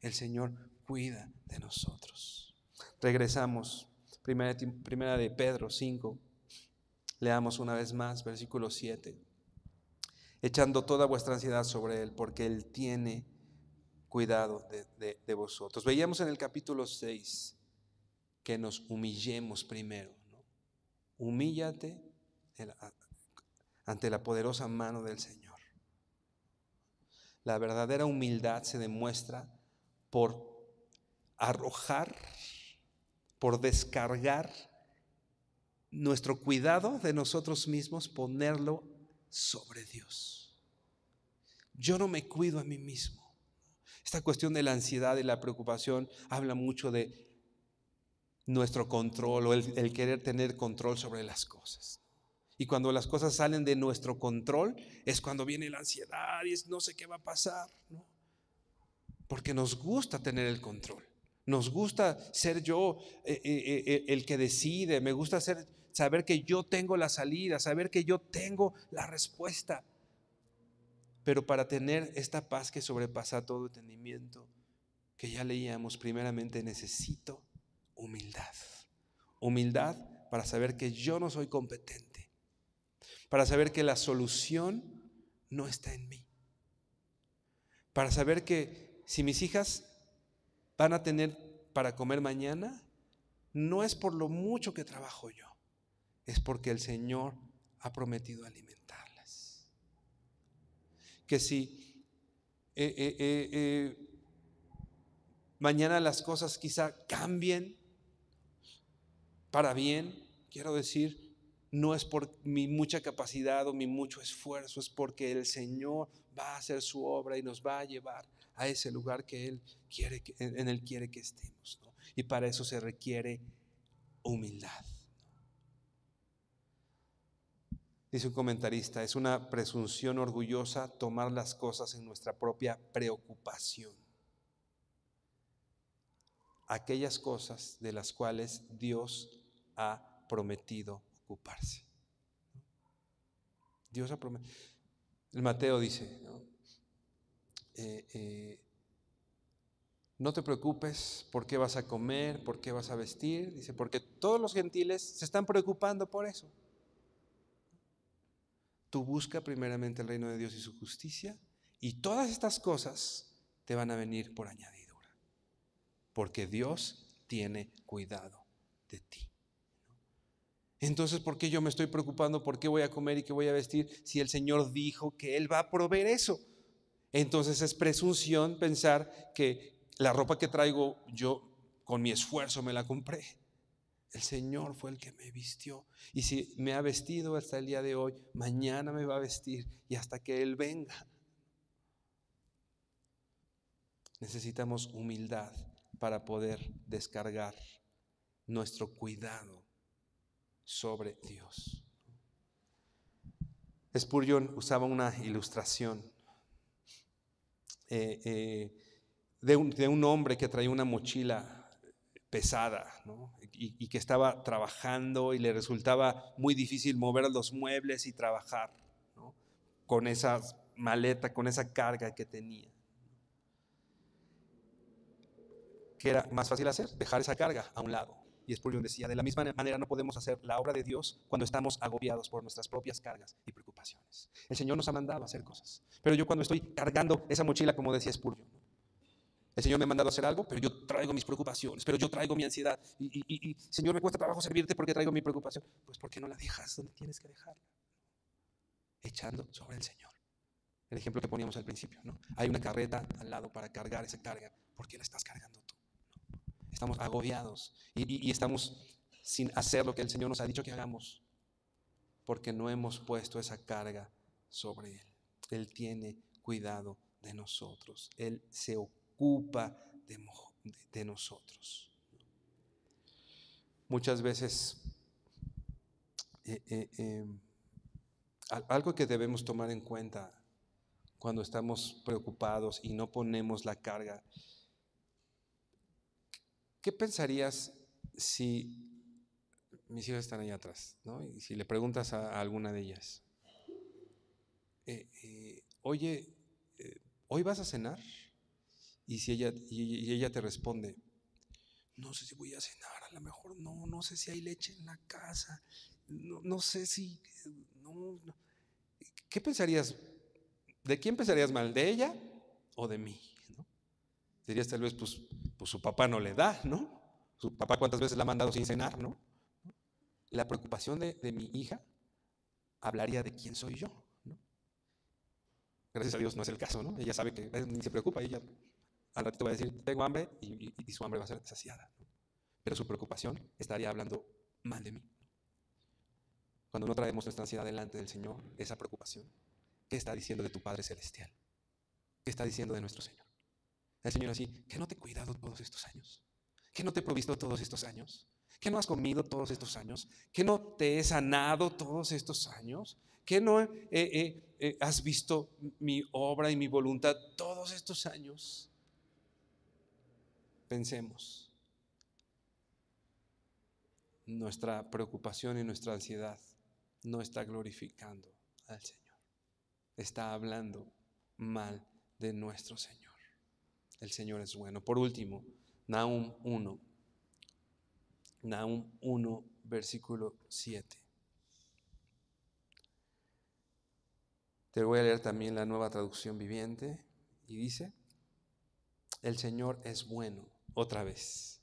El Señor cuida de nosotros. Regresamos. Primera de Pedro 5. Leamos una vez más, versículo 7. Echando toda vuestra ansiedad sobre Él, porque Él tiene cuidado de vosotros. Veíamos en el capítulo 6 que nos humillemos primero, ¿no? Humíllate ante la poderosa mano del Señor. La verdadera humildad se demuestra por arrojar, por descargar nuestro cuidado de nosotros mismos, ponerlo sobre Dios. Yo no me cuido a mí mismo. Esta cuestión de la ansiedad y la preocupación habla mucho de nuestro control o el querer tener control sobre las cosas. Y cuando las cosas salen de nuestro control es cuando viene la ansiedad y no sé qué va a pasar, ¿no? Porque nos gusta tener el control. Nos gusta ser yo el que decide. Me gusta saber que yo tengo la salida, saber que yo tengo la respuesta. Pero para tener esta paz que sobrepasa todo entendimiento, que ya leíamos, primeramente necesito humildad. Humildad para saber que yo no soy competente, para saber que la solución no está en mí, para saber que si mis hijas van a tener para comer mañana, no es por lo mucho que trabajo yo, es porque el Señor ha prometido alimentarlas. que si mañana las cosas quizá cambien para bien, quiero decir, no es por mi mucha capacidad o mi mucho esfuerzo, es porque el Señor va a hacer su obra y nos va a llevar a ese lugar que Él quiere, en Él quiere que estemos, ¿no? Y para eso se requiere humildad. Dice un comentarista, es una presunción orgullosa tomar las cosas en nuestra propia preocupación. Aquellas cosas de las cuales Dios ha prometido ocuparse. Dios ha prometido. El Mateo dice, ¿no? No te preocupes por qué vas a comer, por qué vas a vestir. Dice, porque todos los gentiles se están preocupando por eso. Tú busca primeramente el reino de Dios y su justicia, y todas estas cosas te van a venir por añadidura, porque Dios tiene cuidado de ti. Entonces, ¿por qué yo me estoy preocupando por qué voy a comer y qué voy a vestir si el Señor dijo que Él va a proveer eso? Entonces es presunción pensar que la ropa que traigo yo con mi esfuerzo me la compré. El Señor fue el que me vistió, y si me ha vestido hasta el día de hoy, mañana me va a vestir y hasta que Él venga. Necesitamos humildad para poder descargar nuestro cuidado sobre Dios. Spurgeon usaba una ilustración de un hombre que traía una mochila pesada, ¿no? y que estaba trabajando y le resultaba muy difícil mover los muebles y trabajar, ¿no? Con esa maleta, con esa carga que tenía. ¿Qué era más fácil hacer? Dejar esa carga a un lado. Y Spurgeon decía, de la misma manera no podemos hacer la obra de Dios cuando estamos agobiados por nuestras propias cargas y preocupaciones. El Señor nos ha mandado a hacer cosas, pero yo cuando estoy cargando esa mochila, como decía Spurgeon, el Señor me ha mandado a hacer algo, pero yo traigo mis preocupaciones, pero yo traigo mi ansiedad. Y Señor, me cuesta trabajo servirte porque traigo mi preocupación. Pues ¿por qué no la dejas donde tienes que dejarla? Echando sobre el Señor. El ejemplo que poníamos al principio, ¿no? Hay una carreta al lado para cargar esa carga. ¿Por qué la estás cargando tú? ¿No? Estamos agobiados y estamos sin hacer lo que el Señor nos ha dicho que hagamos, porque no hemos puesto esa carga sobre Él. Él tiene cuidado de nosotros. Él se ocupa de nosotros. Muchas veces algo que debemos tomar en cuenta cuando estamos preocupados y no ponemos la carga. ¿Qué pensarías si mis hijas están ahí atrás, ¿no? Y si le preguntas a alguna de ellas, oye, ¿hoy vas a cenar? Y si ella te responde, no sé si voy a cenar, a lo mejor no sé si hay leche en la casa, no sé si, no. ¿Qué pensarías? ¿De quién pensarías mal? ¿De ella o de mí? ¿No? Dirías tal vez, pues su papá no le da, ¿no? Su papá cuántas veces la ha mandado sin cenar, ¿no? La preocupación de mi hija hablaría de quién soy yo, ¿no? Gracias a Dios no es el caso, ¿no? Ella sabe que ni se preocupa, ella al ratito va a decir, tengo hambre, y su hambre va a ser saciada, ¿no? Pero su preocupación estaría hablando mal de mí. Cuando no traemos nuestra ansiedad delante del Señor, esa preocupación, ¿qué está diciendo de tu Padre Celestial? ¿Qué está diciendo de nuestro Señor? El Señor así, ¿que no te he cuidado todos estos años? ¿Que no te he provisto todos estos años? ¿Que no has comido todos estos años? ¿Que no te he sanado todos estos años? ¿Que no has visto mi obra y mi voluntad todos estos años? Pensemos, nuestra preocupación y nuestra ansiedad no está glorificando al Señor. Está hablando mal de nuestro Señor. El Señor es bueno. Por último, Nahum 1, versículo 7. Te voy a leer también la Nueva Traducción Viviente y dice, el Señor es bueno. Otra vez,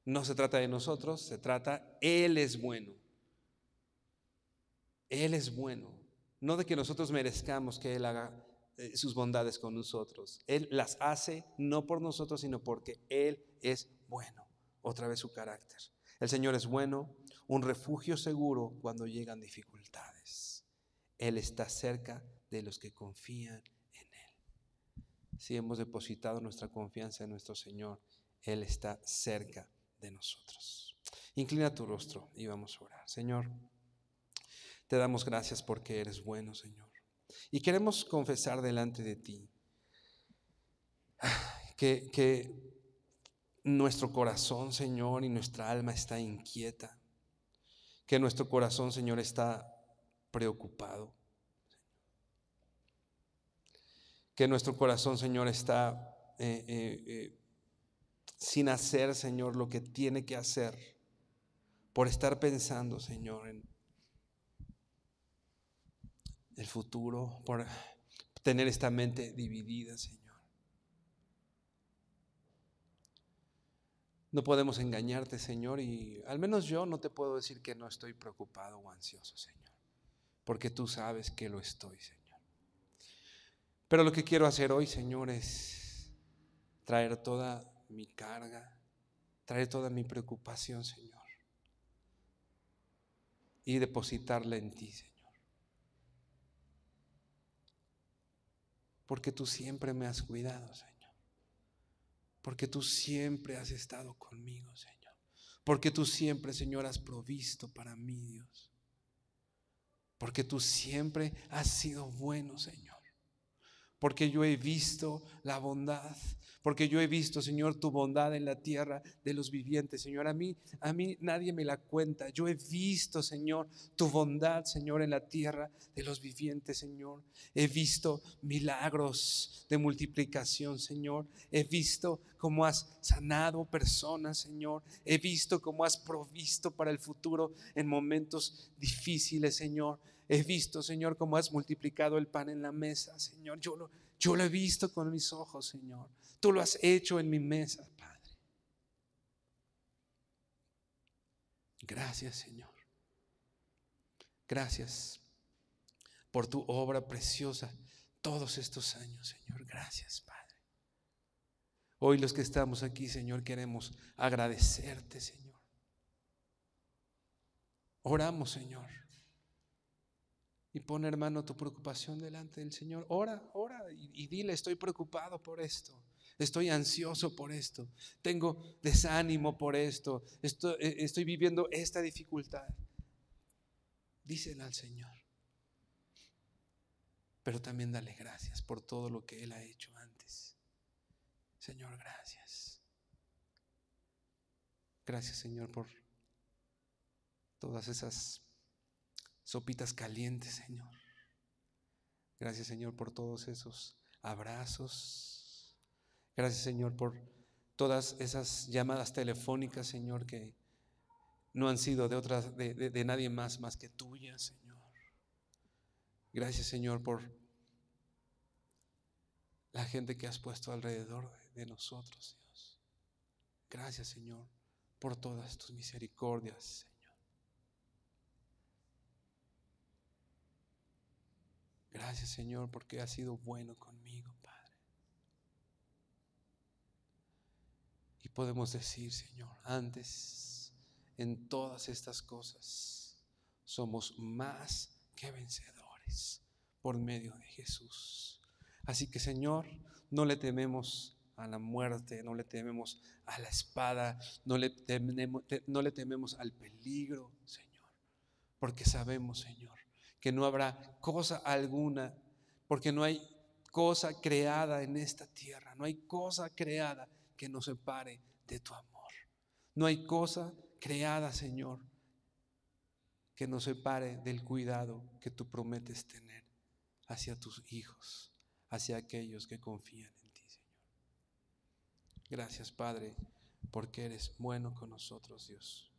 no se trata de nosotros, se trata, Él es bueno. Él es bueno. No de que nosotros merezcamos que Él haga sus bondades con nosotros. Él las hace no por nosotros, sino porque Él es bueno. Otra vez su carácter. El Señor es bueno, un refugio seguro cuando llegan dificultades. Él está cerca de los que confían en Él. Si hemos depositado nuestra confianza en nuestro Señor, Él está cerca de nosotros. Inclina tu rostro y vamos a orar. Señor, te damos gracias porque eres bueno, Señor. Y queremos confesar delante de ti que nuestro corazón, Señor, y nuestra alma está inquieta. Que nuestro corazón, Señor, está preocupado. Que nuestro corazón, Señor, está sin hacer, Señor, lo que tiene que hacer. Por estar pensando, Señor, en el futuro. Por tener esta mente dividida, Señor. No podemos engañarte, Señor, y al menos yo no te puedo decir que no estoy preocupado o ansioso, Señor, porque tú sabes que lo estoy, Señor. Pero lo que quiero hacer hoy, Señor, es traer toda mi carga, traer toda mi preocupación, Señor, y depositarla en ti, Señor. Porque tú siempre me has cuidado, Señor. Porque tú siempre has estado conmigo, Señor. Porque tú siempre, Señor, has provisto para mí, Dios. Porque tú siempre has sido bueno, Señor. Porque yo he visto la bondad. Porque yo he visto, Señor, tu bondad en la tierra de los vivientes, Señor. A mí nadie me la cuenta. Yo he visto, Señor, tu bondad, Señor, en la tierra de los vivientes, Señor. He visto milagros de multiplicación, Señor. He visto cómo has sanado personas, Señor. He visto cómo has provisto para el futuro en momentos difíciles, Señor. He visto, Señor, cómo has multiplicado el pan en la mesa, Señor. Yo lo he visto con mis ojos, Señor. Tú lo has hecho en mi mesa, Padre. Gracias, Señor. Gracias por tu obra preciosa todos estos años, Señor. Gracias, Padre. Hoy los que estamos aquí, Señor, queremos agradecerte, Señor. Oramos, Señor. Y pon, hermano, tu preocupación delante del Señor. Ora y dile: estoy preocupado por esto. Estoy ansioso por esto. Tengo desánimo por esto. Estoy viviendo esta dificultad. Dísela al Señor. Pero también dale gracias por todo lo que Él ha hecho antes. Señor, gracias. Gracias, Señor, por todas esas sopitas calientes, Señor. Gracias, Señor, por todos esos abrazos. Gracias, Señor, por todas esas llamadas telefónicas, Señor, que no han sido de nadie más que tuyas, Señor. Gracias, Señor, por la gente que has puesto alrededor de nosotros, Dios. Gracias, Señor, por todas tus misericordias, Señor. Gracias, Señor, porque has sido bueno conmigo, Padre. Y podemos decir, Señor, antes, en todas estas cosas, somos más que vencedores por medio de Jesús. Así que, Señor, no le tememos a la muerte, no le tememos a la espada, no le tememos al peligro, Señor, porque sabemos, Señor, que no habrá cosa alguna, porque no hay cosa creada en esta tierra, no hay cosa creada que nos separe de tu amor. No hay cosa creada, Señor, que nos separe del cuidado que tú prometes tener hacia tus hijos, hacia aquellos que confían en ti, Señor. Gracias, Padre, porque eres bueno con nosotros, Dios.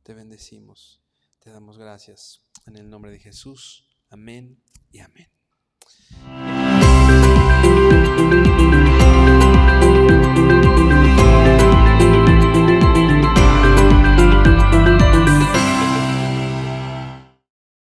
Te bendecimos, te damos gracias en el nombre de Jesús. Amén y amén.